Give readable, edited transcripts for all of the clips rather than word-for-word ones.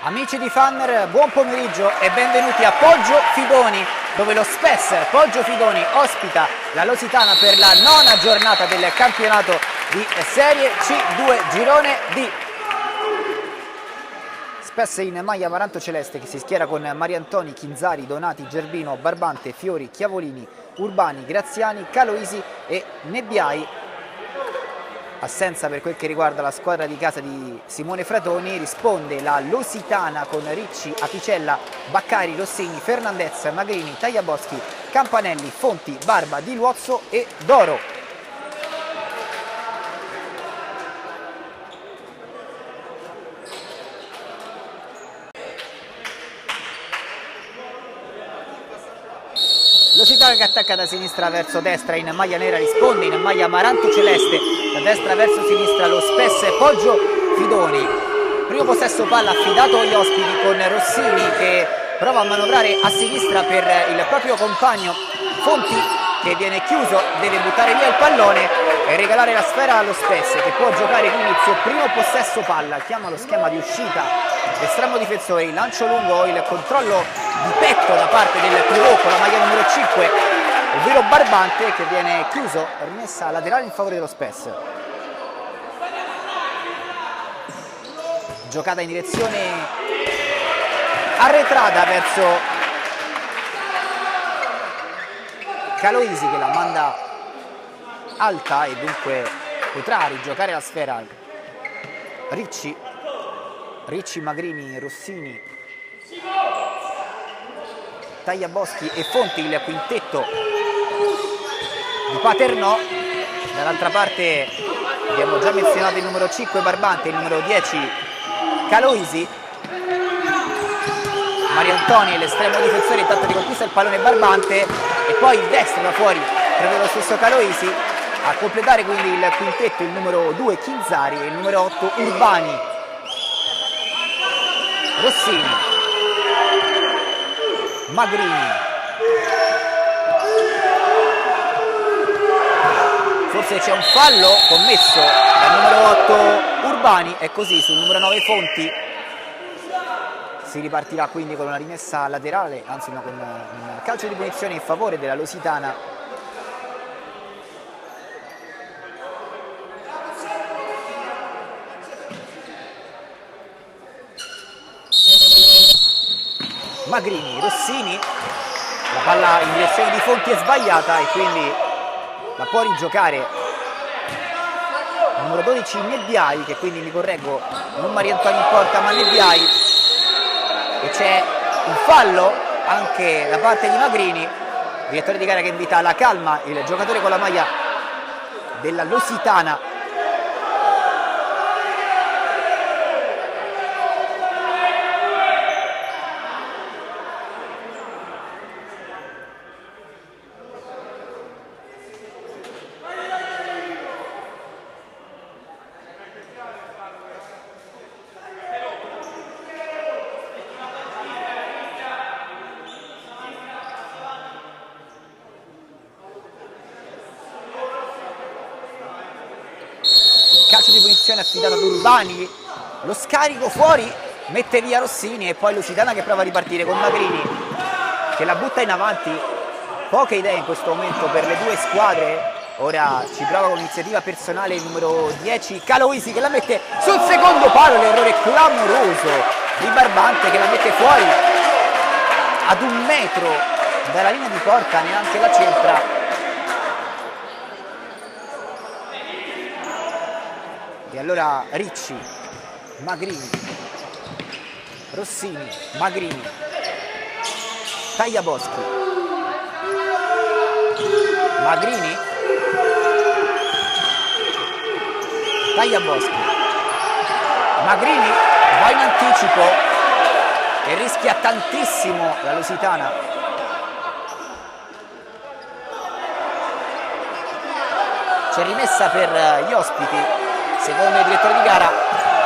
Amici di Fanner, buon pomeriggio e benvenuti a Poggio Fidoni, dove lo Spes Poggio Fidoni ospita la Lusitana per la 9ª giornata del campionato di Serie C2 Girone D. Spes in maglia amaranto celeste che si schiera con Mariantoni, Chinzari, Donati, Gerbino, Barbante, Fiori, Chiavolini, Urbani, Graziani, Caloisi e Nebbiai. Assenza per quel che riguarda la squadra di casa di Simone Fratoni. Risponde la Lusitana con Ricci, Apicella, Baccari, Rossini, Fernandez, Magrini, Tagliaboschi, Campanelli, Fonti, Barba, Di Luozzo e Doro. Lusitana che attacca da sinistra verso destra in maglia nera, risponde in maglia amaranto celeste, da destra verso sinistra lo Spes Poggio Fidoni. Primo possesso palla affidato agli ospiti con Rossini che prova a manovrare a sinistra per il proprio compagno Fonti che viene chiuso, deve buttare via il pallone e regalare la sfera allo Spes che può giocare quindi il suo primo possesso palla. Chiama lo schema di uscita l'estremo difensore, il lancio lungo, il controllo di petto da parte del pivot con la maglia numero 5, ovvero Barbante, che viene chiuso, rimessa laterale in favore dello Spes. Giocata in direzione arretrata verso Caloisi che la manda alta e dunque potrà rigiocare la sfera Ricci, Magrini, Rossini, Tagliaboschi e Fonti, il quintetto di Paternò. Dall'altra parte abbiamo già menzionato il numero 5 Barbante, il numero 10 Caloisi. Mariantoni è l'estremo difensore, intanto riconquista il pallone Barbante e poi il destro da fuori proprio lo stesso Caloisi. A completare quindi il quintetto il numero 2 Chinzari e il numero 8 Urbani. Rossini, Magrini, forse c'è un fallo commesso dal numero 8 Urbani e così sul numero 9 Fonti si ripartirà quindi con una rimessa laterale, anzi con un calcio di punizione in favore della Lusitana. Magrini, Rossini, la palla in direzione di Fonti è sbagliata e quindi la può rigiocare il numero 12 Nebbiai, che quindi mi correggo, non Mariantoni in porta ma Nebbiai, e c'è un fallo anche da parte di Magrini, direttore di gara che invita alla calma il giocatore con la maglia della Lusitana. Calcio di punizione affidato ad Urbani, lo scarico fuori, mette via Rossini e poi Lusitana che prova a ripartire con Magrini che la butta in avanti. Poche idee in questo momento per le due squadre. Ora ci prova con iniziativa personale il numero 10 Caloisi che la mette sul secondo palo, l'errore clamoroso di Barbante che la mette fuori ad 1 metro dalla linea di porta, neanche la centra. E allora Ricci, Magrini, Rossini, Magrini, Tagliaboschi, Magrini, Tagliaboschi, Magrini va in anticipo e rischia tantissimo la Lusitana. C'è rimessa per gli ospiti. Secondo il direttore di gara,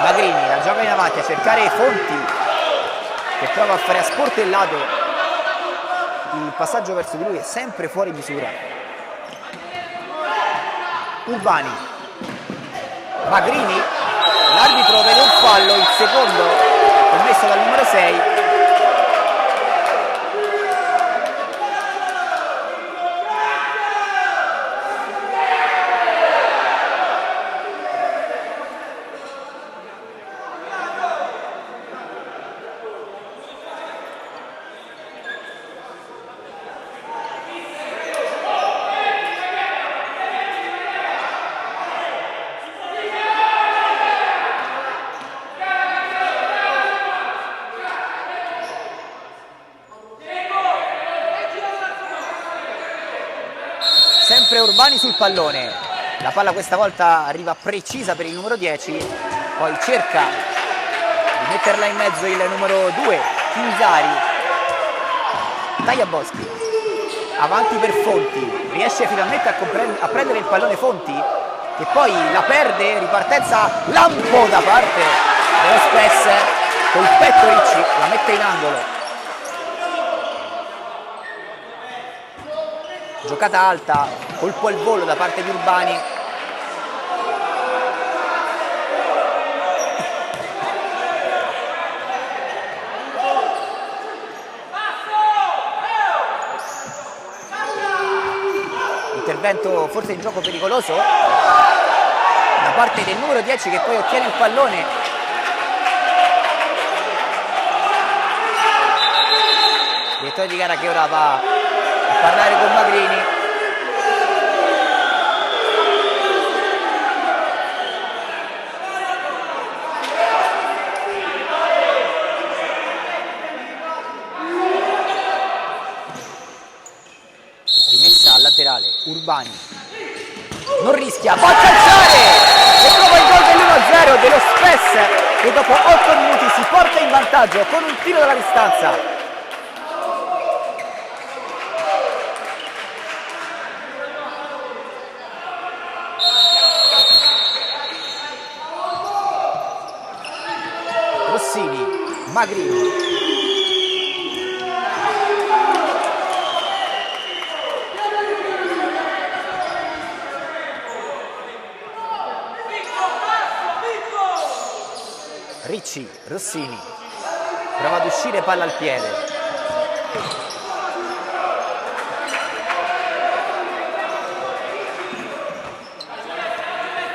Magrini la gioca in avanti a cercare Fonti che prova a fare a sportellato. Il passaggio verso di lui è sempre fuori misura. Urbani, Magrini, l'arbitro vede un fallo, il secondo commesso dal numero Urbani sul pallone, la palla questa volta arriva precisa per il numero 10, poi cerca di metterla in mezzo il numero 2 Chinzari. Tagliaboschi avanti per Fonti, riesce finalmente a prendere il pallone Fonti, che poi la perde, ripartenza lampo da parte dello Spes, col petto Ricci la mette in angolo. Giocata alta, colpo al volo da parte di Urbani. Intervento forse in gioco pericoloso da parte del numero 10 che poi ottiene il pallone. Direttore di gara che ora va a parlare con Magrini. Rimessa al laterale, Urbani non rischia, va a calciare e trova il gol dell'1-0 dello Spes, che dopo 8 minuti si porta in vantaggio con un tiro dalla distanza. Rossini, Magrini, Ricci, Rossini, prova ad uscire, palla al piede.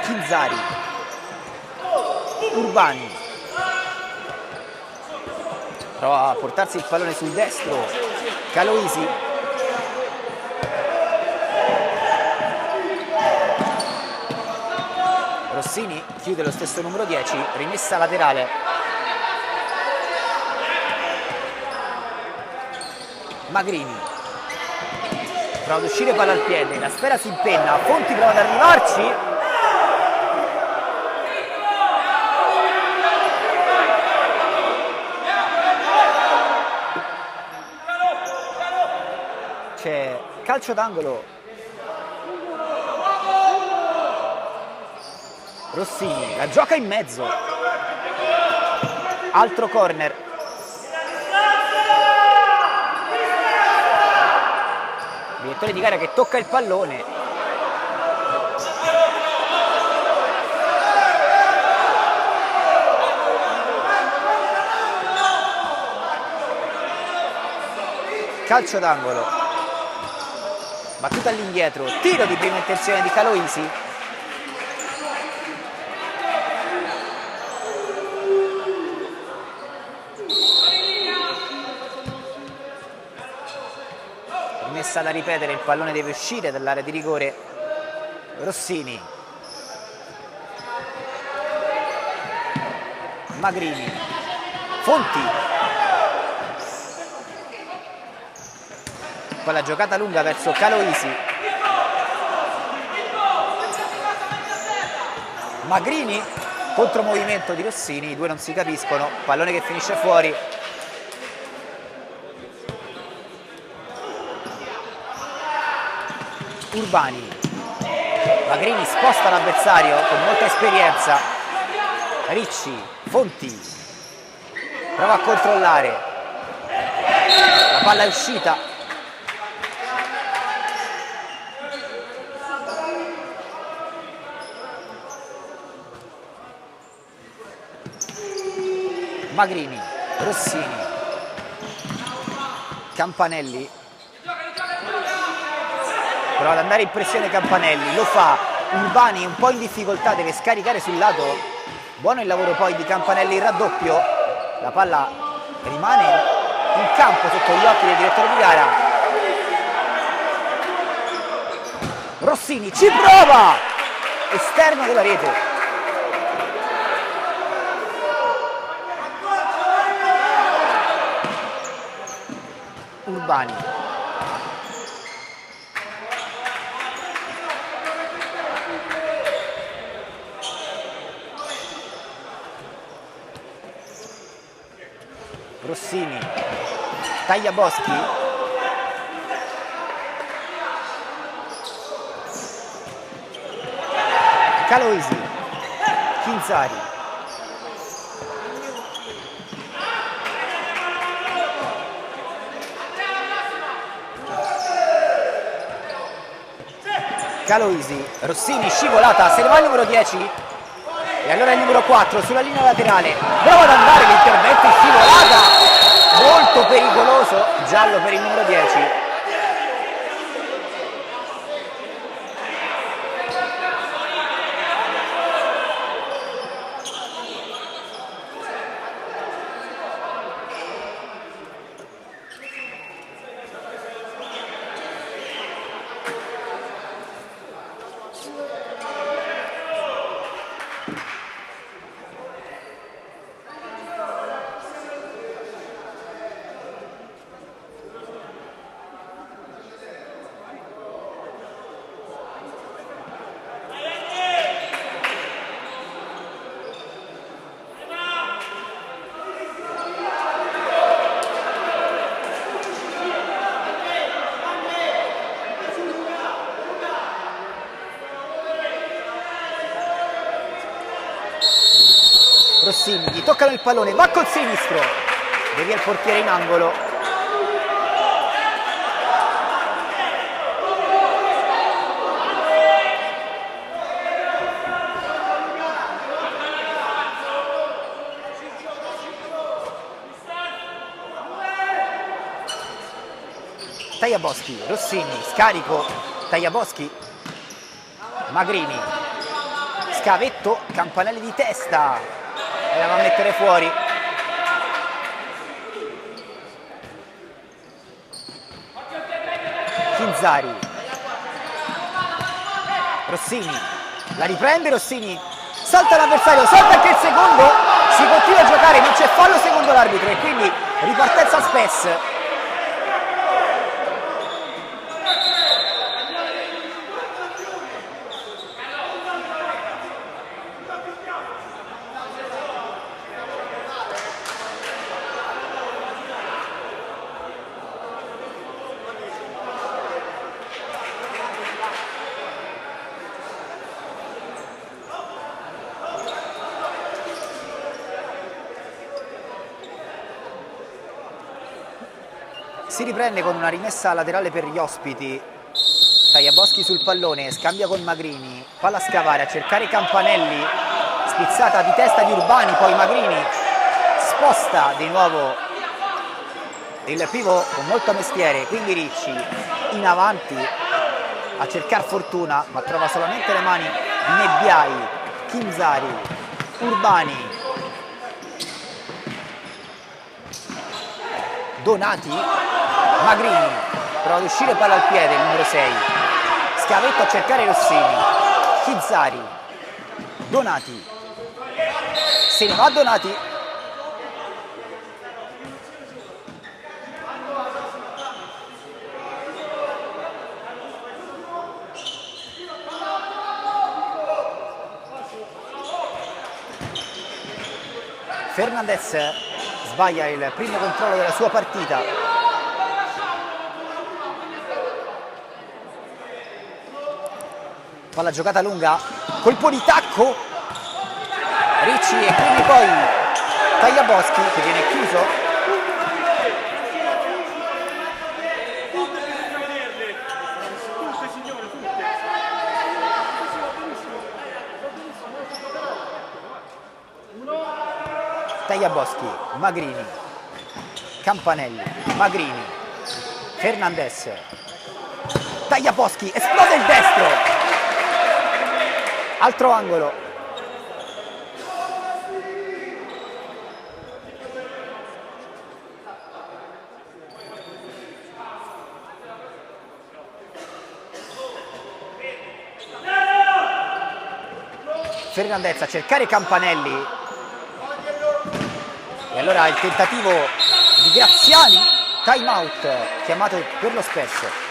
Chinzari, Urbani, prova a portarsi il pallone sul destro, Caloisi, Rossini chiude lo stesso numero 10, rimessa laterale. Magrini prova ad uscire, palla al piede, la sfera si impenna, Fonti prova ad arrivarci. C'è calcio d'angolo. Rossini la gioca in mezzo, altro corner. Direttore di gara che tocca il pallone. Calcio d'angolo, battuta all'indietro, tiro di prima intenzione di Caloisi. Messa da ripetere, il pallone deve uscire dall'area di rigore. Rossini, Magrini, Fonti, poi la giocata lunga verso Caloisi. Magrini, contromovimento di Rossini, i due non si capiscono, pallone che finisce fuori. Urbani, Magrini sposta l'avversario con molta esperienza. Ricci, Fonti prova a controllare, la palla è uscita. Magrini, Rossini, Campanelli, prova ad andare in pressione Campanelli, lo fa. Urbani un po' in difficoltà, deve scaricare sul lato. Buono il lavoro poi di Campanelli, il raddoppio. La palla rimane in campo sotto gli occhi del direttore di gara. Rossini ci prova, esterno della rete. Urbani, Rossini, Tagliaboschi, Caloisi, Chinzari, Caloisi, Rossini, scivolata, se ne va il numero 10 e allora il numero 4 sulla linea laterale, prova ad andare l'intervento in scivolata, molto pericoloso, giallo per il numero 10. Rossini, gli toccano il pallone, va col sinistro, devia il portiere in angolo. Tagliaboschi, Rossini, scarico, Tagliaboschi, Magrini, scavetto, campanelli di testa. E la va a mettere fuori. Chinzari, Rossini, la riprende Rossini, salta l'avversario, salta anche il secondo, si continua a giocare, non c'è fallo secondo l'arbitro e quindi ripartenza Spes. Si riprende con una rimessa laterale per gli ospiti. Tagliaboschi sul pallone, scambia con Magrini, palla a scavare, a cercare Campanelli, spizzata di testa di Urbani, poi Magrini sposta di nuovo il pivot con molto mestiere, quindi Ricci in avanti a cercare fortuna, ma trova solamente le mani di Nebbiai, Chinzari, Urbani, Donati, Magrini, prova ad uscire, palla al piede, il numero 6, scavetto a cercare Rossini, Chinzari, Donati, se ne va Donati, Fernandez sbaglia il primo controllo della sua partita. Palla giocata lunga, colpo di tacco, Ricci e quindi poi Tagliaboschi che viene chiuso. Tagliaboschi, Magrini, Campanelli, Magrini, Fernandez, Tagliaboschi, esplode il destro, altro angolo. Fernandez a cercare Campanelli e allora il tentativo di Graziani, time out chiamato per lo Spes.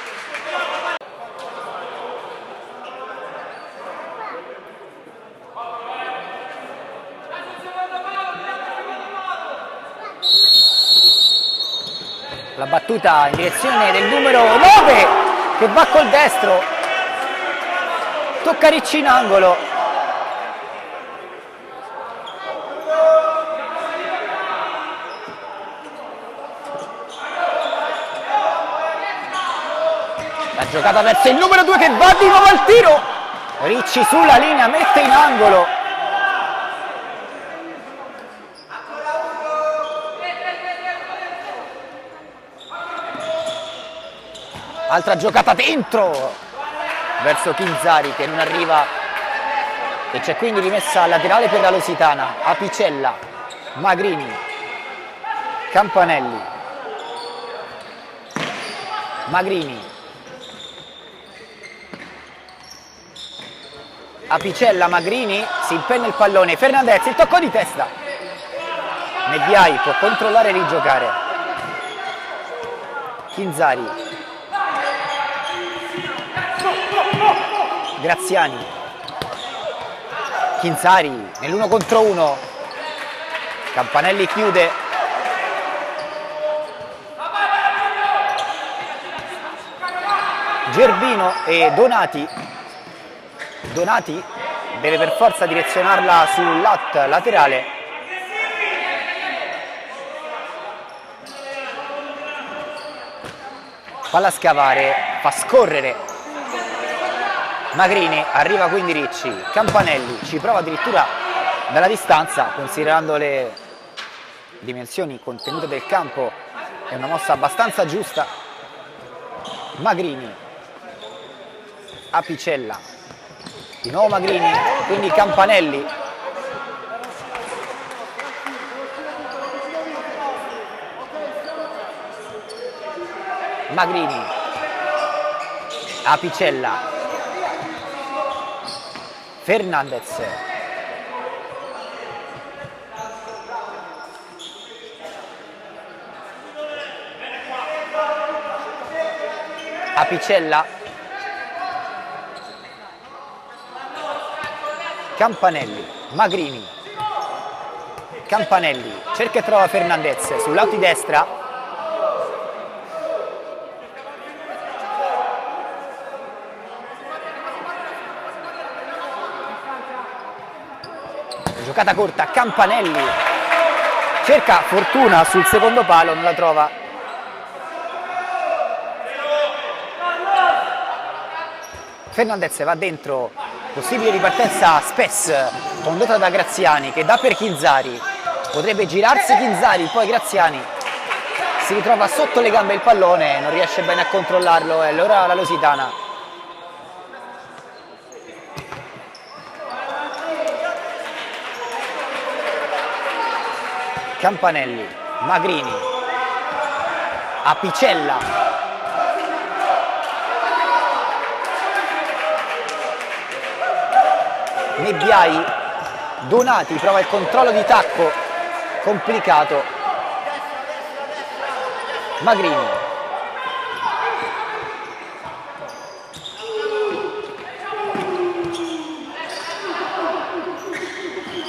La battuta in direzione del numero 9 che va col destro, tocca Ricci in angolo. La giocata verso il numero 2 che va di nuovo al tiro. Ricci sulla linea, mette in angolo. Altra giocata dentro verso Chinzari che non arriva e c'è quindi rimessa laterale per la Lusitana. Apicella, Magrini, Campanelli, Magrini, Apicella, Magrini, si impenna il pallone, Fernandez, il tocco di testa. Nebbiai può controllare e rigiocare. Chinzari, Graziani, Chinzari nell'1 contro 1, Campanelli chiude, Gerbino e Donati deve per forza direzionarla sul laterale. Palla a scavare, fa scorrere Magrini, arriva quindi Ricci, Campanelli ci prova addirittura dalla distanza, considerando le dimensioni contenute del campo è una mossa abbastanza giusta. Magrini, Apicella, di nuovo Magrini, quindi Campanelli, Magrini, Apicella, Fernandez, Apicella, Campanelli, Magrini, Campanelli cerca e trova Fernandez sul lato di destra. Giocata corta, Campanelli cerca fortuna sul secondo palo, non la trova. Fernandez va dentro, possibile ripartenza Spes condotta da Graziani che dà per Chinzari, potrebbe girarsi Chinzari, poi Graziani si ritrova sotto le gambe il pallone, non riesce bene a controllarlo e allora la Lusitana. Campanelli, Magrini, Apicella, Nebbiai, Donati prova il controllo di tacco, complicato, Magrini,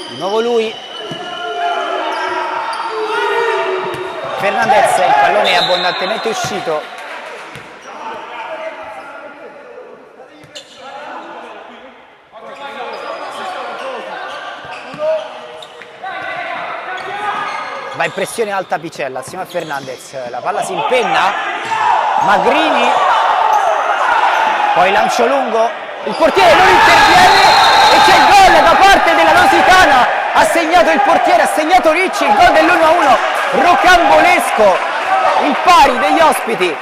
di nuovo lui, Fernandez, il pallone è abbondantemente uscito. Va in pressione alta Apicella assieme a Fernandez, la palla si impenna, Magrini, poi lancio lungo, il portiere non interviene e c'è il gol da parte della Lusitana, ha segnato il portiere, ha segnato Ricci, il gol dell'1-1. Rocambolesco, il pari degli ospiti.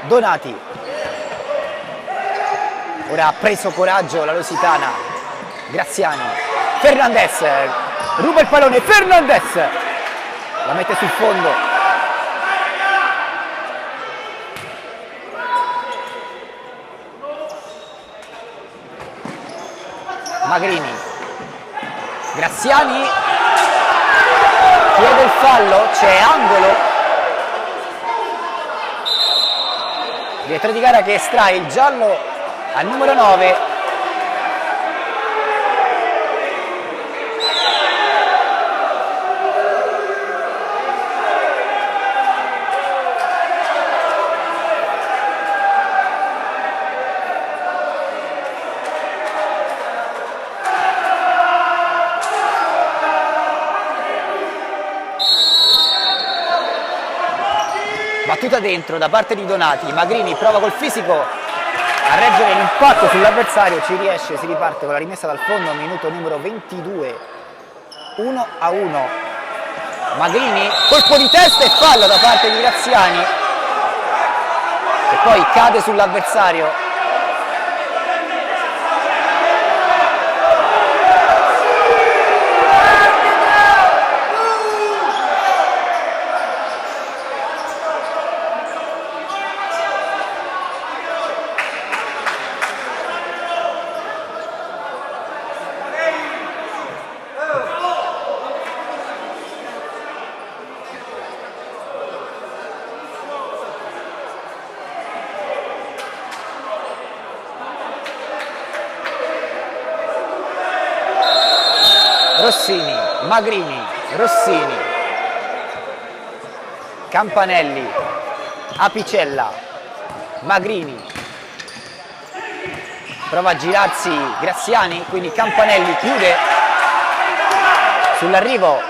Donati, ora ha preso coraggio la Lusitana, Graziani, Fernandez, ruba il pallone, Fernandez, la mette sul fondo, Magrini, Graziani chiede il fallo, c'è angolo, direttore di gara che estrae il giallo al numero 9. Battuta dentro da parte di Donati, Magrini prova col fisico a reggere l'impatto sull'avversario, ci riesce, si riparte con la rimessa dal fondo, minuto numero 22, 1-1. Magrini, colpo di testa e fallo da parte di Graziani, che poi cade sull'avversario. Rossini, Magrini, Rossini, Campanelli, Apicella, Magrini, prova a girarsi Graziani, quindi Campanelli chiude sull'arrivo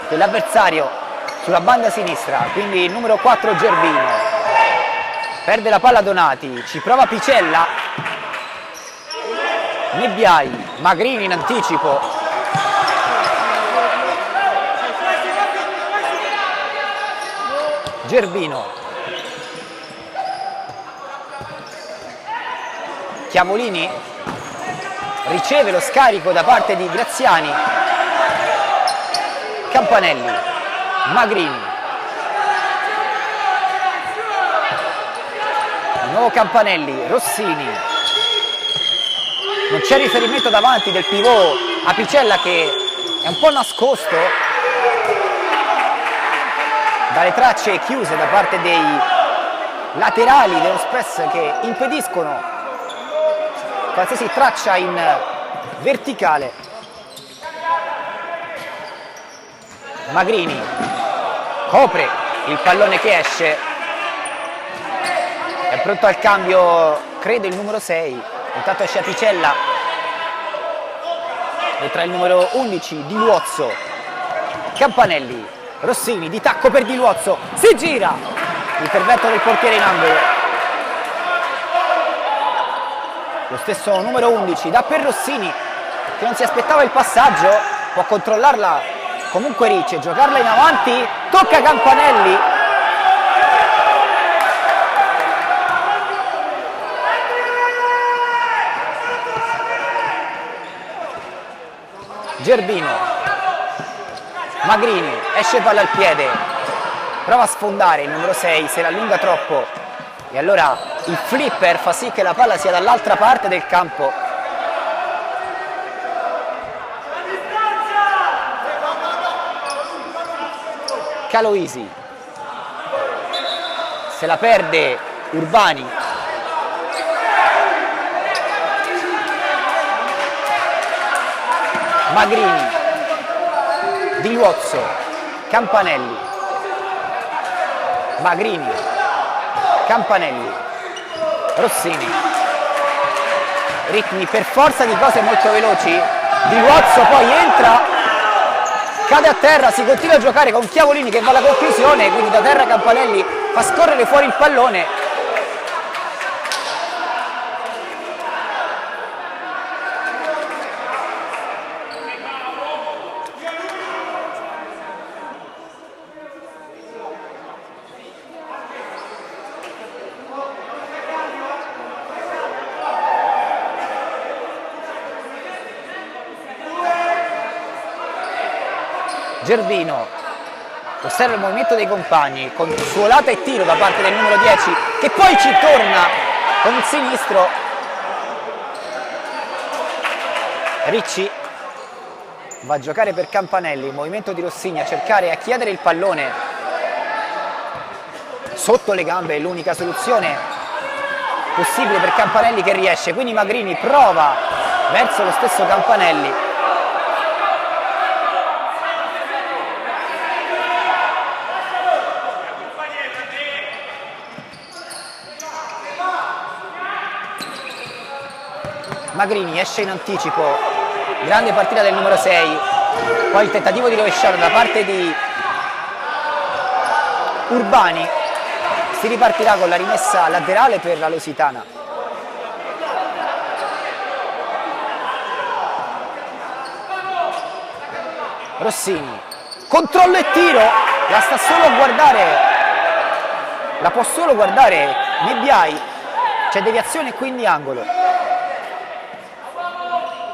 dell'avversario sulla banda sinistra, quindi il numero 4 Gerbino, perde la palla Donati, ci prova Apicella, Nebbiai, Magrini in anticipo, Gerbino, Chiavolini riceve lo scarico da parte di Graziani, Campanelli, Magrini, di nuovo Campanelli, Rossini, non c'è riferimento davanti del pivot Apicella che è un po' nascosto dalle tracce chiuse da parte dei laterali dello Spes che impediscono qualsiasi traccia in verticale. Magrini copre il pallone che esce, è pronto al cambio, credo il numero 6, intanto esce Apicella e tra il numero 11 Di Luozzo, Campanelli, Rossini di tacco per Di Luozzo, si gira, intervento del portiere in angolo, lo stesso numero 11 dà per Rossini che non si aspettava il passaggio, può controllarla comunque Ricci, giocarla in avanti, tocca Campanelli, Gerbino, Magrini, esce palla al piede, prova a sfondare il numero 6, se la allunga troppo e allora il flipper fa sì che la palla sia dall'altra parte del campo. Caloisi, se la perde Urbani, Magrini, Di Luozzo, Campanelli, Magrini, Campanelli, Rossini, ritmi per forza di cose molto veloci, Di Luozzo poi entra, cade a terra, si continua a giocare con Chiavolini che va alla conclusione, quindi da terra Campanelli fa scorrere fuori il pallone. Gerbino osserva il movimento dei compagni con suolata e tiro da parte del numero 10 che poi ci torna con il sinistro, Ricci va a giocare per Campanelli, movimento di Rossini a cercare e a chiedere il pallone sotto le gambe, è l'unica soluzione possibile per Campanelli che riesce, quindi Magrini prova verso lo stesso Campanelli. Magrini esce in anticipo, grande partita del numero 6, poi il tentativo di rovesciata da parte di Urbani, si ripartirà con la rimessa laterale per la Lusitana. Rossini, controllo e tiro, la sta solo a guardare, la può solo guardare Nebbiai, c'è deviazione e quindi angolo.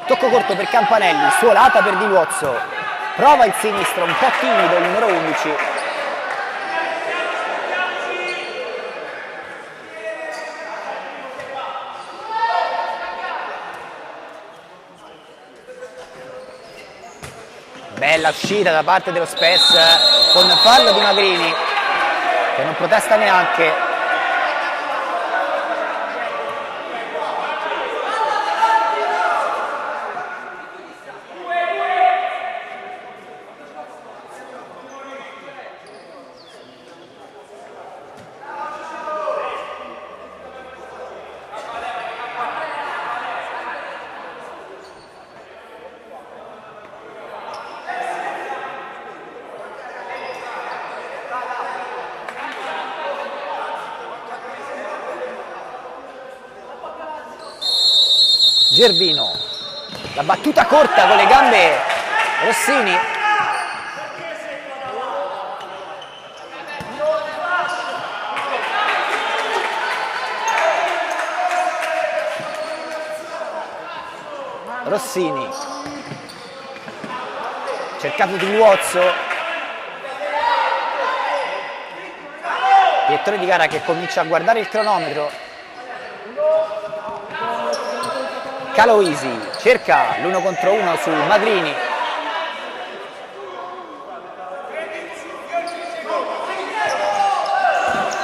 Tocco corto per Campanelli, suolata per Di Luozzo, prova il sinistro, un po' timido il numero 11. Bella uscita da parte dello Spes con fallo di Magrini che non protesta neanche. Gervino, la battuta corta con le gambe Rossini. Rossini, cercato Di Luozzo, direttore di gara che comincia a guardare il cronometro. Caloisi cerca l'1 contro 1 su Magrini.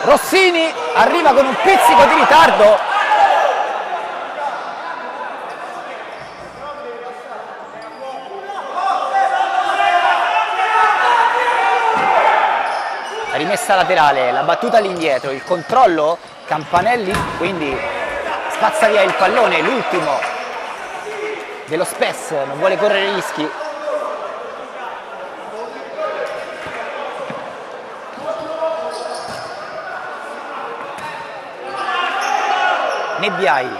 Rossini arriva con un pizzico di ritardo. Rimessa laterale, la battuta all'indietro, il controllo Campanelli, quindi spazza via il pallone, l'ultimo dello Spes, non vuole correre rischi. Nebbiai,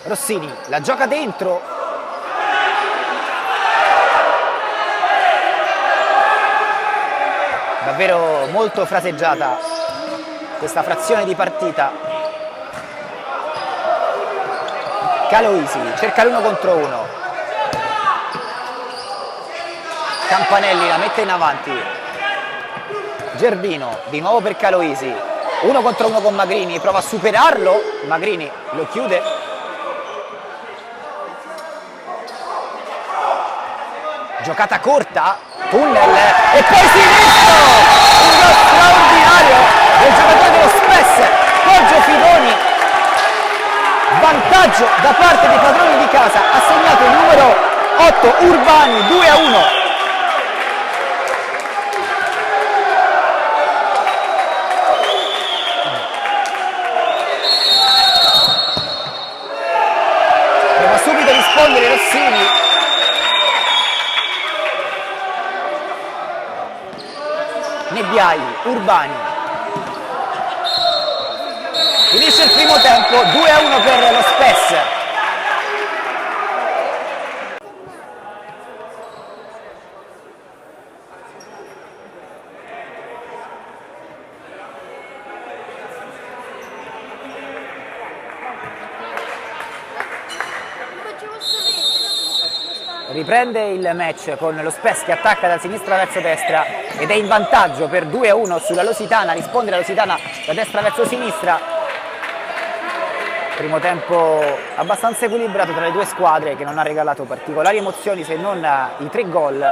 Rossini la gioca dentro. Davvero molto fraseggiata questa frazione di partita. Caloisi cerca l'1 contro 1. Campanelli la mette in avanti. Gervino di nuovo per Caloisi. 1 contro 1 con Magrini, prova a superarlo. Magrini lo chiude. Giocata corta. Tunnel e poi sinistro, un gol straordinario del giocatore dello Spes, Poggio Fidoni, vantaggio da parte dei padroni di casa, ha segnato il numero 8 Urbani, 2-1. Prova subito a rispondere Rossini. Nebbiai, Urbani. Finisce il primo tempo, 2-1 per lo Spes. riprende il match con lo Spes che attacca da sinistra verso destra ed è in vantaggio per 2-1 sulla Lusitana. Risponde la Lusitana da destra verso sinistra. Primo tempo abbastanza equilibrato tra le due squadre, che non ha regalato particolari emozioni se non i 3 gol.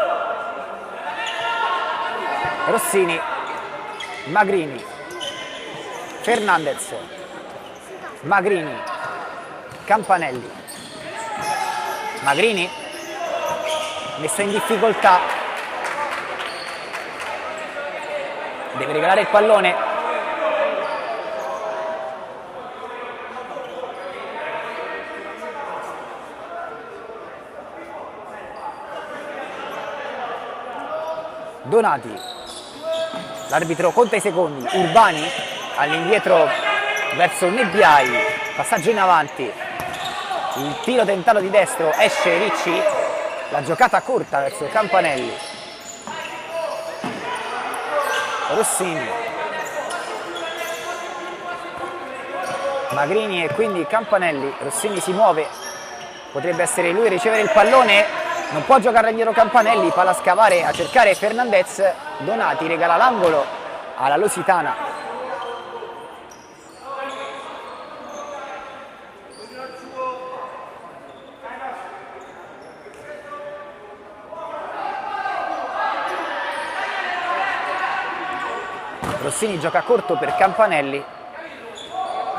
Rossini, Magrini, Fernandez, Magrini, Campanelli, Magrini messo in difficoltà, deve regalare il pallone. Donati, l'arbitro conta i secondi. Urbani all'indietro verso Nebbiai, passaggio in avanti, il tiro tentato di destro, esce Ricci, la giocata corta verso Campanelli. Rossini, Magrini e quindi Campanelli. Rossini si muove, potrebbe essere lui a ricevere il pallone, non può giocare indietro Campanelli, palla a scavare a cercare Fernandez. Donati regala l'angolo alla Lusitana. Rossini gioca corto per Campanelli,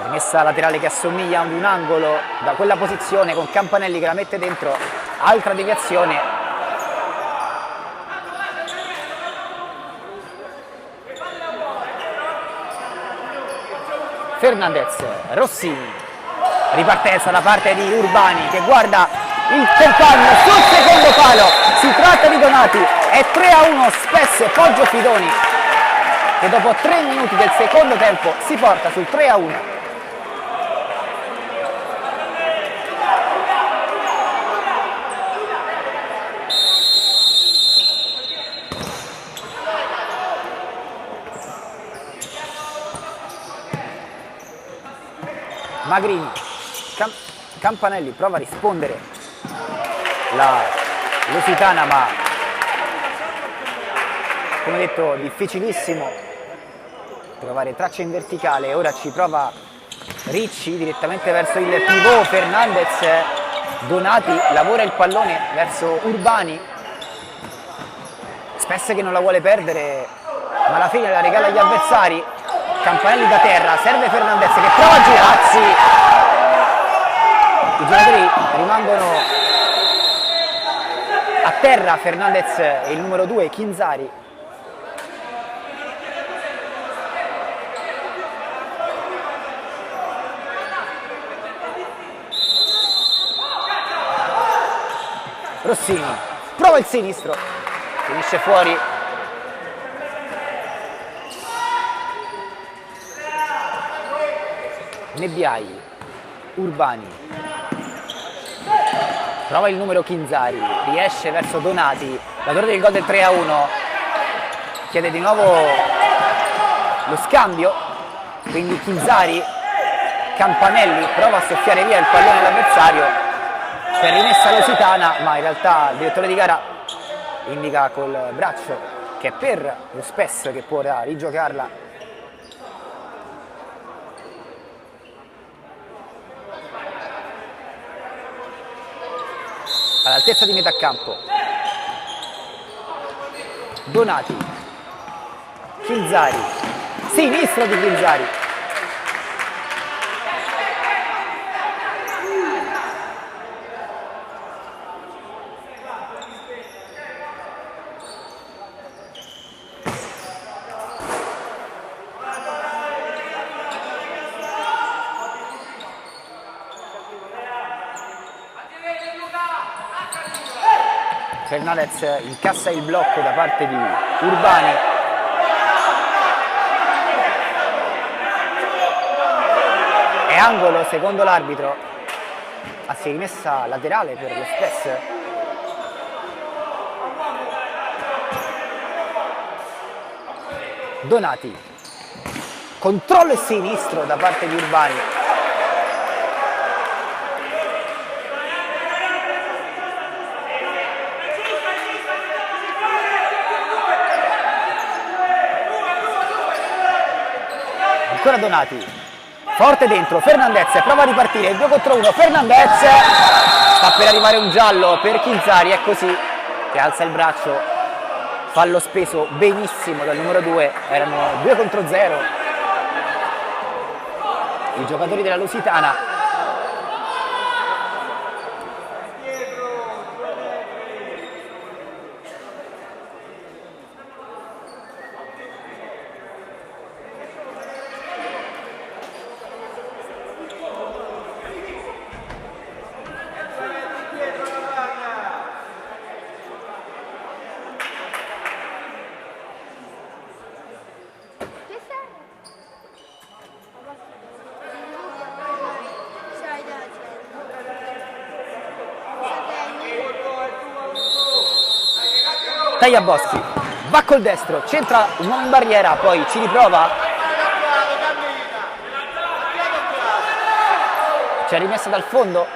rimessa laterale che assomiglia ad un angolo da quella posizione con Campanelli che la mette dentro, altra deviazione. Fernandez, Rossini, ripartenza da parte di Urbani che guarda il compagno sul secondo palo, si tratta di Donati, è 3-1 Spes Poggio Fidoni che dopo 3 minuti del secondo tempo si porta sul 3-1. Magrini, Campanelli prova a rispondere la Lusitana, ma come detto difficilissimo trovare traccia in verticale. Ora ci prova Ricci direttamente verso il pivot Fernandez. Donati lavora il pallone verso Urbani, Spes che non la vuole perdere ma alla fine la regala agli avversari. Campanelli da terra, serve Fernandez che prova a girarsi, i giocatori rimangono a terra. Fernandez e il numero 2 Chinzari. Rossini prova il sinistro, finisce fuori. Nebbiai, Urbani, prova il numero Chinzari, riesce verso Donati, l'autore del gol del 3-1, chiede di nuovo lo scambio, quindi Chinzari, Campanelli prova a soffiare via il pallone all'avversario per rimessa Lusitana, ma in realtà il direttore di gara indica col braccio che è per lo Spes che può rigiocarla. All'altezza di metà campo, Donati, Chinzari, sinistro di Chinzari. Fernandez incassa il blocco da parte di Urbani. È angolo secondo l'arbitro. Si è rimessa laterale per lo Spes. Donati. Controllo sinistro da parte di Urbani. ancora Donati, forte dentro, Fernandez prova a ripartire, il 2 contro 1, Fernandez, sta per arrivare un giallo per Chinzari, è così che alza il braccio, fallo speso benissimo dal numero 2, erano 2 contro 0 i giocatori della Lusitana. Tagliaboschi va col destro, centra un uomo in barriera, poi ci riprova, c'è rimessa dal fondo,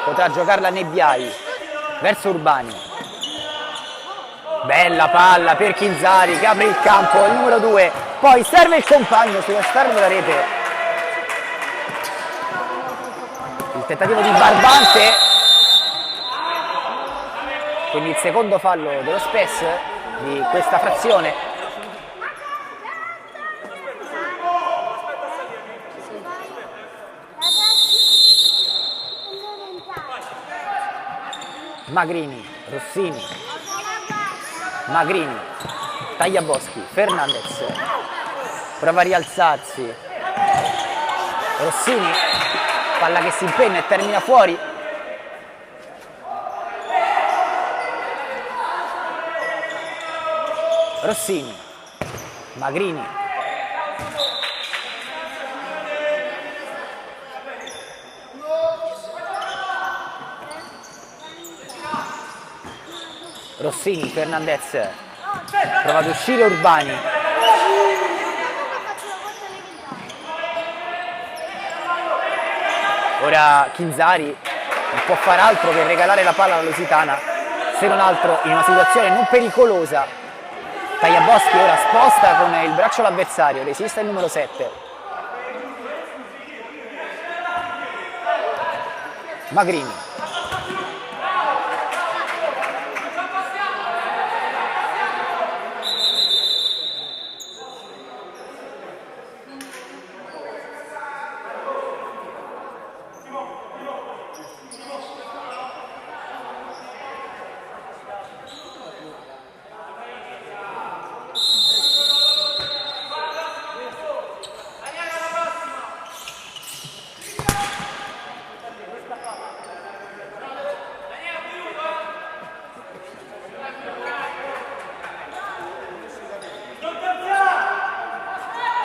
potrà giocarla Nebbiai verso Urbani, bella palla per Chinzari che apre il campo, il numero 2, poi serve il compagno sull'esterno della rete, il tentativo di Barbante, quindi il secondo fallo dello Spes di questa frazione. Magrini, Rossini, Magrini, Tagliaboschi, Fernandez, prova a rialzarsi, Rossini, palla che si impenna e termina fuori. Rossini, Magrini, Rossini, Fernandez, prova ad uscire Urbani, ora Chinzari non può fare altro che regalare la palla alla Lusitana, se non altro in una situazione non pericolosa. Tagliaboschi ora sposta con il braccio l'avversario, resiste il numero 7. Magrini.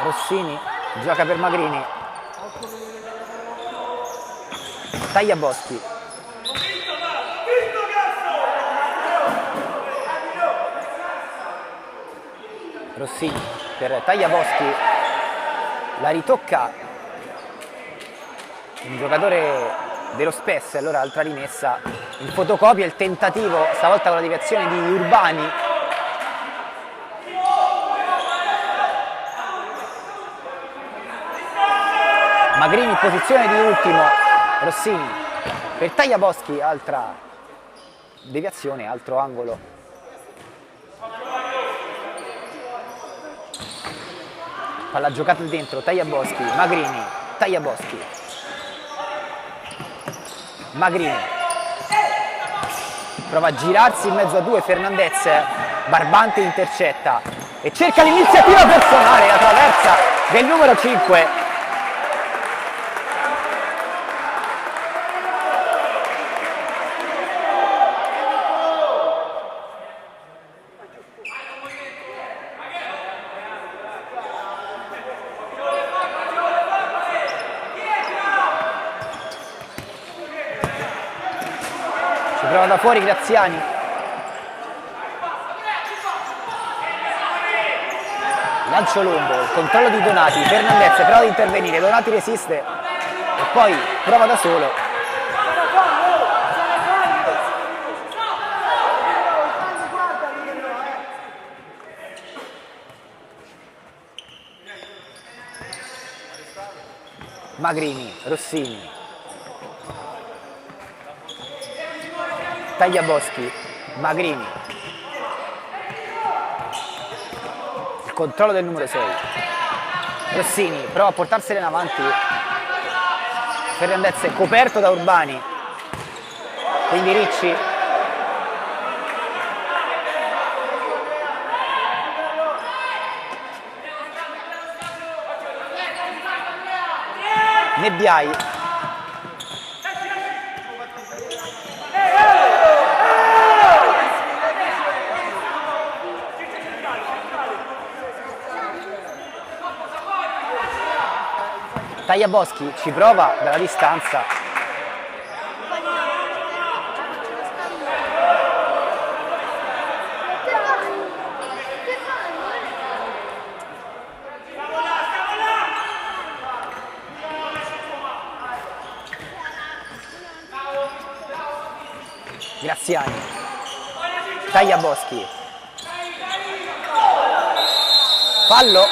Rossini gioca per Magrini, Tagliaboschi, Rossini per Tagliaboschi, la ritocca un giocatore dello Spes, allora altra rimessa, il fotocopia, il tentativo stavolta con la deviazione di Urbani, Magrini in posizione di ultimo, Rossini per Tagliaboschi, altra deviazione, altro angolo. Palla giocata dentro, Tagliaboschi, Magrini, Tagliaboschi, Magrini, prova a girarsi in mezzo a due, Fernandez, Barbante intercetta e cerca l'iniziativa personale, la traversa del numero 5. Prova da fuori Graziani, lancio lungo, il controllo di Donati, Fernandez prova ad intervenire, Donati resiste e poi prova da solo. Magrini, Rossini, Tagliaboschi, Magrini, il controllo del numero 6, Rossini prova a portarsela in avanti, Fernandez è coperto da Urbani, quindi Ricci, Nebbiai, Tagliaboschi ci prova dalla distanza, Graziani, Tagliaboschi, fallo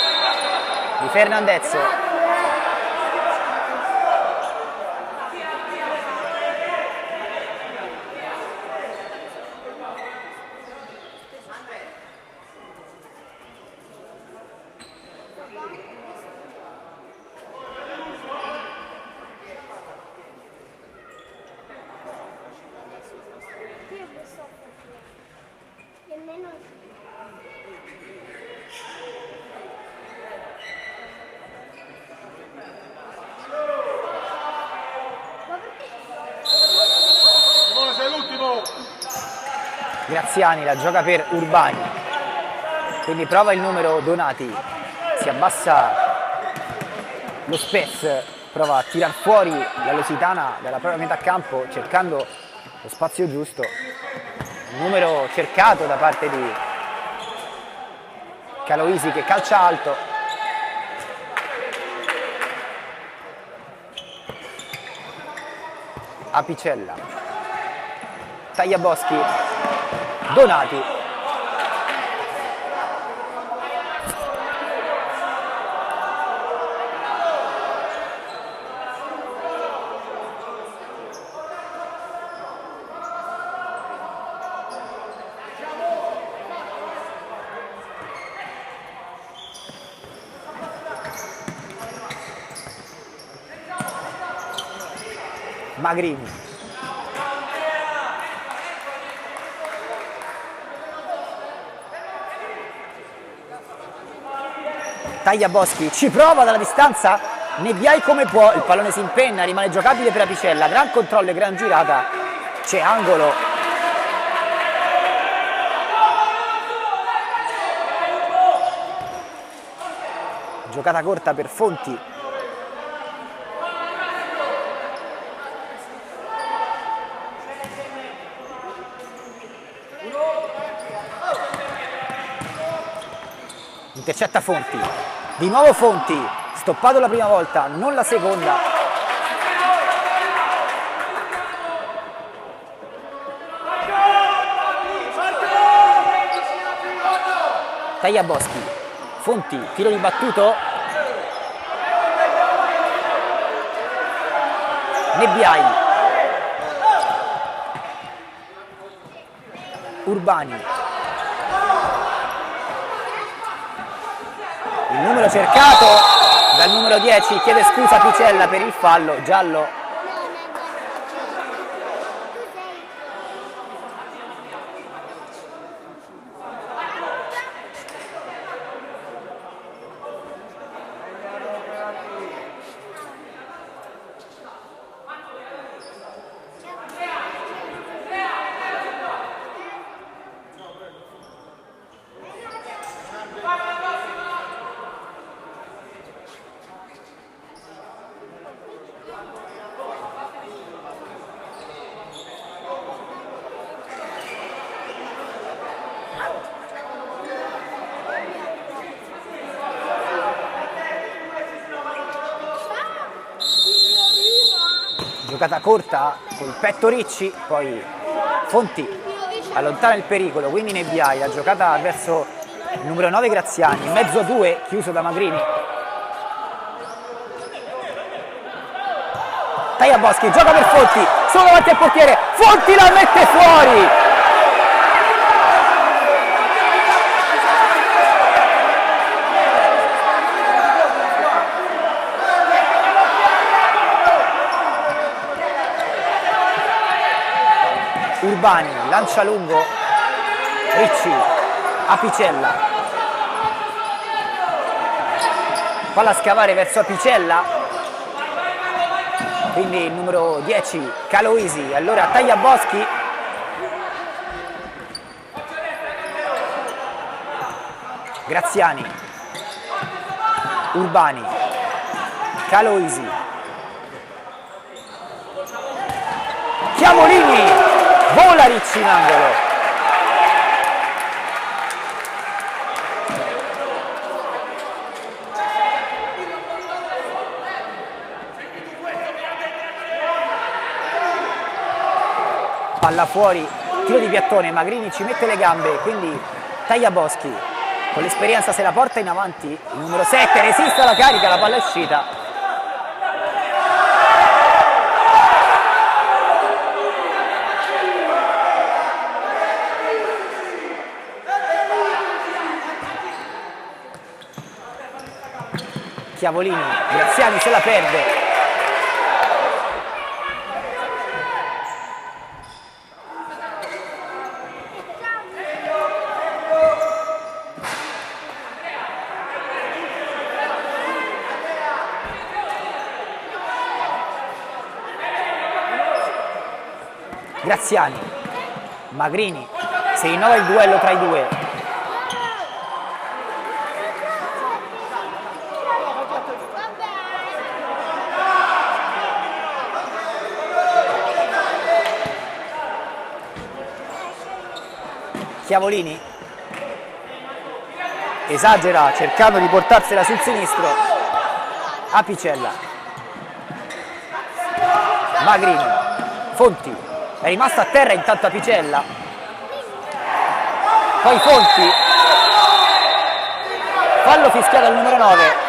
di Fernandez, Graziani la gioca per Urbani, quindi prova il numero Donati, si abbassa lo Spez, prova a tirar fuori la Lusitana dalla propria metà campo cercando lo spazio giusto, un numero cercato da parte di Caloisi che calcia alto, Apicella, Tagliaboschi, Donati, Magrini, Tagliaboschi ci prova dalla distanza, Nebbiai come può, il pallone si impenna, rimane giocabile per Apicella, gran controllo e gran girata, c'è angolo, giocata corta per Fonti, intercetta Fonti, di nuovo Fonti, stoppato la prima volta, non la seconda. Tagliaboschi, Fonti, tiro di battuto. Nebbiai. Urbani. Il numero cercato dal numero 10 chiede scusa a Picella per il fallo, giallo. Giocata corta col petto Ricci, poi Fonti allontana il pericolo, quindi Nebbiai, la giocata verso il numero 9 Graziani, in mezzo a due, chiuso da Magrini. Tagliaboschi gioca per Fonti, solo davanti al portiere, Fonti la mette fuori. Urbani lancia lungo, Ricci, Apicella, palla a scavare verso Apicella, quindi il numero 10 Caloisi, allora Tagliaboschi, Graziani, Urbani, Caloisi, Chiavolini, vola Ricci in angolo. Palla fuori, tiro di piattone, Magrini ci mette le gambe, quindi Tagliaboschi con l'esperienza se la porta in avanti, il numero 7 resiste alla carica, la palla è uscita. Chiavolini, Graziani se la perde. Graziani, Magrini, si rinnova il duello tra i due. Chiavolini esagera cercando di portarsela sul sinistro, Apicella, Magrini, Fonti. È rimasto a terra intanto Apicella, poi Fonti, fallo fischiato al numero 9.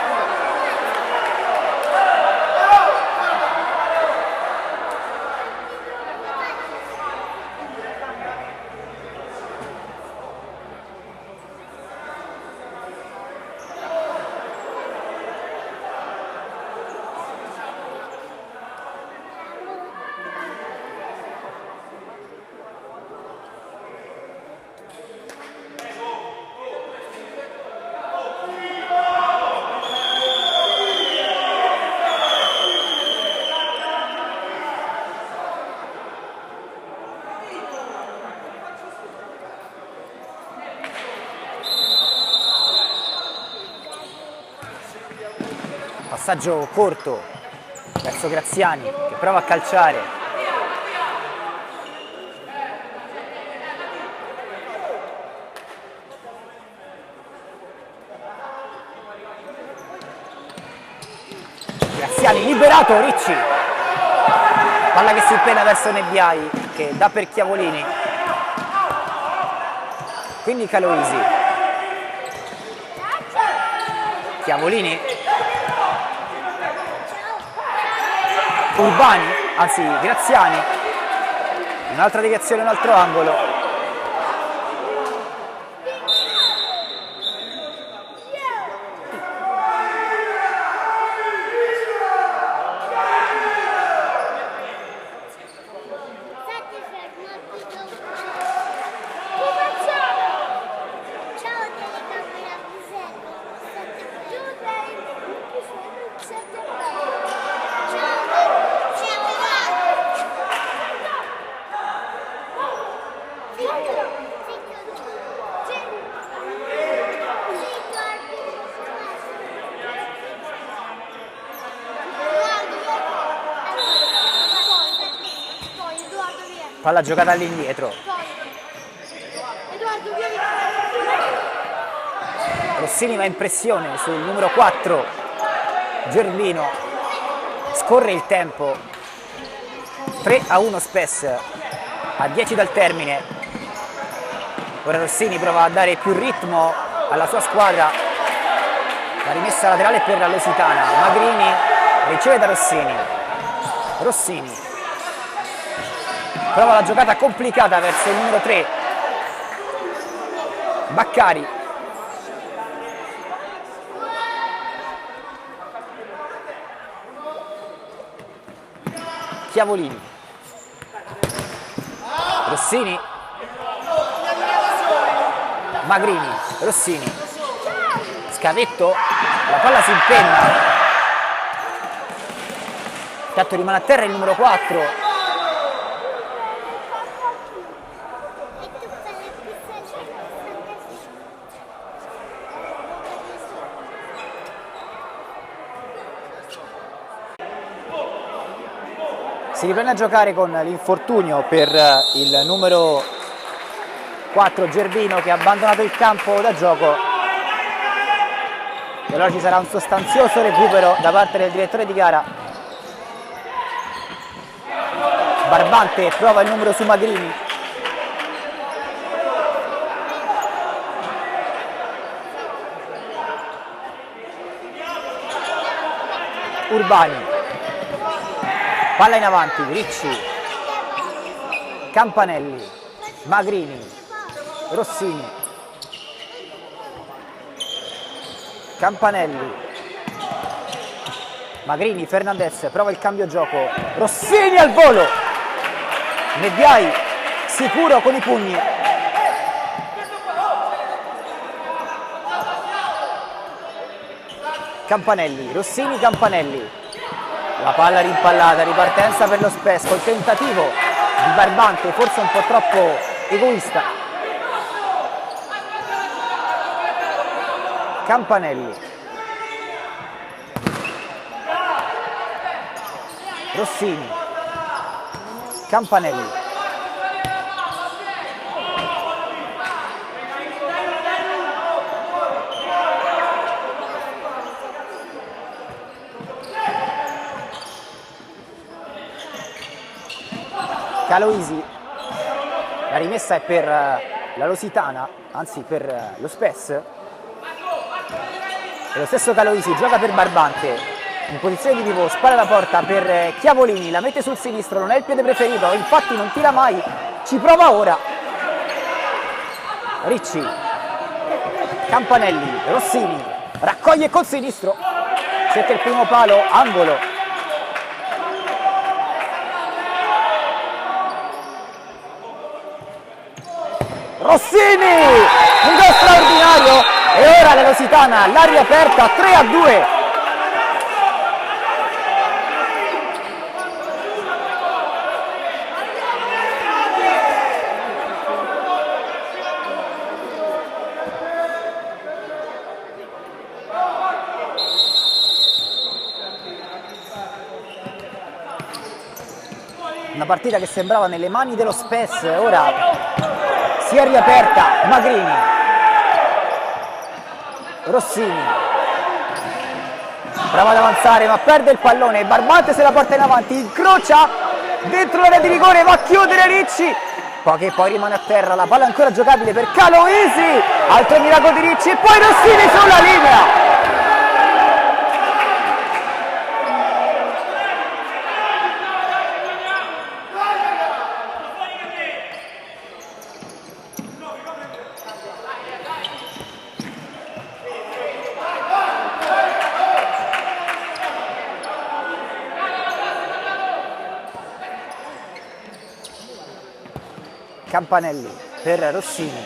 Passaggio corto verso Graziani che prova a calciare. Graziani liberato, Ricci. Palla che si impena verso Nebbiai che dà per Chiavolini. Quindi Caloisi. Chiavolini. Urbani, anzi Graziani, un'altra deviazione, un altro angolo. Palla giocata all'indietro. Rossini va in pressione sul numero 4 Gerbino. Scorre il tempo. 3-1 Spes a 10 dal termine. Ora Rossini prova a dare più ritmo alla sua squadra. La rimessa laterale per la Lusitana. Magrini riceve da Rossini. Rossini prova la giocata complicata verso il numero 3, Baccari. Chiavolini, Rossini, Magrini, Rossini, scavetto, la palla si impenna, intanto rimane a terra il numero 4. Si riprende a giocare con l'infortunio per il numero 4 Gervino, che ha abbandonato il campo da gioco, e allora ci sarà un sostanzioso recupero da parte del direttore di gara. Barbante prova il numero su Magrini, Urbani, palla in avanti, Ricci, Campanelli, Magrini, Rossini, Campanelli, Magrini, Fernandez, prova il cambio gioco, Rossini al volo, Mediai sicuro con i pugni, Campanelli, Rossini, Campanelli, la palla rimpallata, ripartenza per lo Spes col tentativo di Barbante, forse un po' troppo egoista. Campanelli, Rossini, Campanelli, Caloisi, la rimessa è per la Lusitana, anzi per lo Spes, e lo stesso Caloisi gioca per Barbante, in posizione di pivot, spara la porta per Chiavolini, la mette sul sinistro, non è il piede preferito, infatti non tira mai, ci prova ora, Ricci, Campanelli, Rossini, raccoglie col sinistro, cerca il primo palo, angolo. Rossini, un gol straordinario, e ora la Lusitana l'aria aperta 3-2. Una partita che sembrava nelle mani dello Spes, ora si è riaperta. Magrini, Rossini, prova ad avanzare ma perde il pallone, Barbante se la porta in avanti, incrocia dentro l'area di rigore, va a chiudere Ricci, poi rimane a terra, la palla è ancora giocabile per Caloisi, altro miracolo di Ricci e poi Rossini sulla linea. Campanelli per Rossini,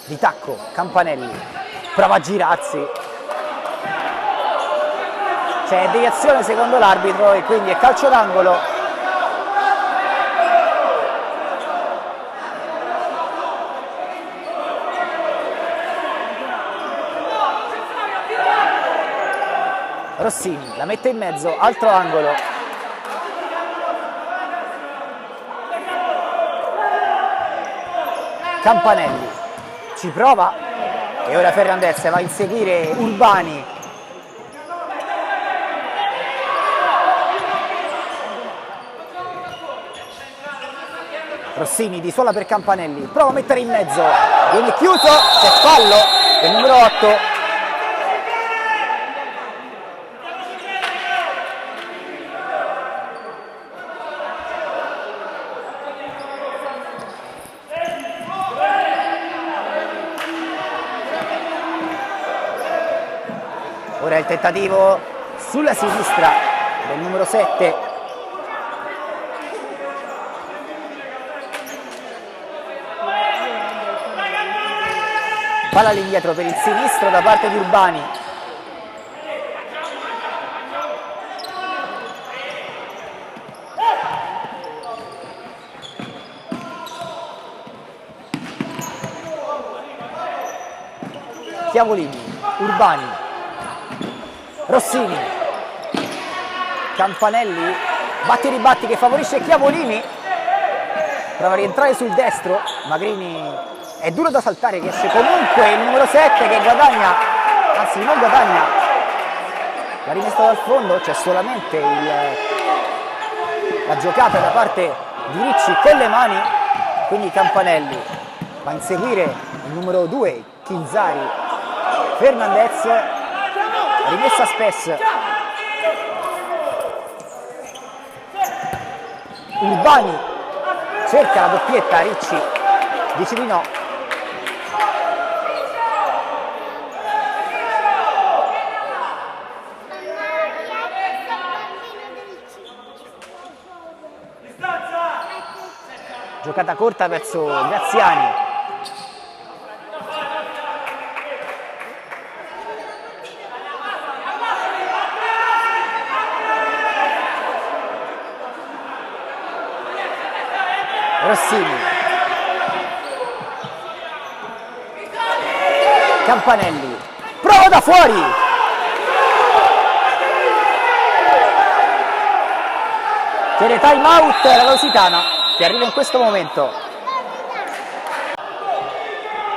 di tacco Campanelli, prova a girarsi, c'è deviazione secondo l'arbitro e quindi è calcio d'angolo. Rossini la mette in mezzo, altro angolo. Campanelli ci prova e ora Fernandez va a inseguire Urbani. Rossini di sola per Campanelli, prova a mettere in mezzo, viene chiuso, c'è fallo del numero 8. il tentativo sulla sinistra del numero 7. Palla all'indietro per il sinistro da parte di Urbani. Chiavolini, Urbani, Rossini, Campanelli, batti e ribatti che favorisce Chiavolini, prova a rientrare sul destro, Magrini è duro da saltare, riesce comunque il numero 7 che guadagna, anzi non guadagna, la rimessa dal fondo, c'è solamente la giocata da parte di Ricci con le mani, quindi Campanelli va a inseguire il numero 2, Chinzari. Fernandez, rimessa Spes, Urbani cerca la doppietta, Ricci dice di no. Giocata corta verso Graziani. Rossini, Campanelli, prova da fuori, chiede time out la Lusitana che arriva in questo momento.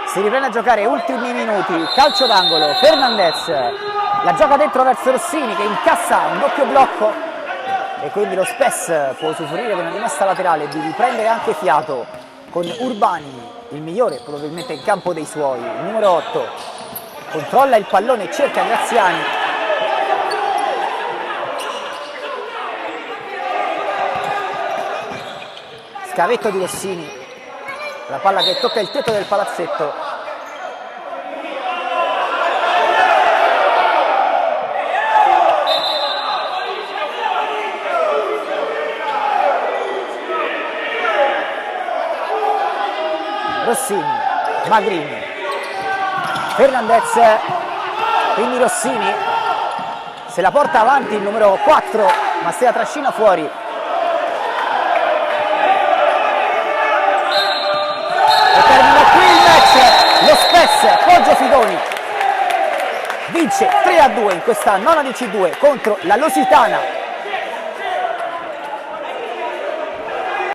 Si riprende a giocare, ultimi minuti, calcio d'angolo, Fernandez la gioca dentro verso Rossini che incassa un doppio blocco e quindi lo Spes può usufruire di una rimessa laterale, di riprendere anche fiato con Urbani, il migliore probabilmente in campo dei suoi, il numero 8, controlla il pallone e cerca Graziani. Scavetto di Rossini, la palla che tocca il tetto del palazzetto. Rossini, Magrini, Fernandez, quindi Rossini se la porta avanti il numero 4 ma se la trascina fuori. E termina qui il match, lo Spes Poggio Fidoni vince 3-2 in questa nona di C2 contro la Lusitana.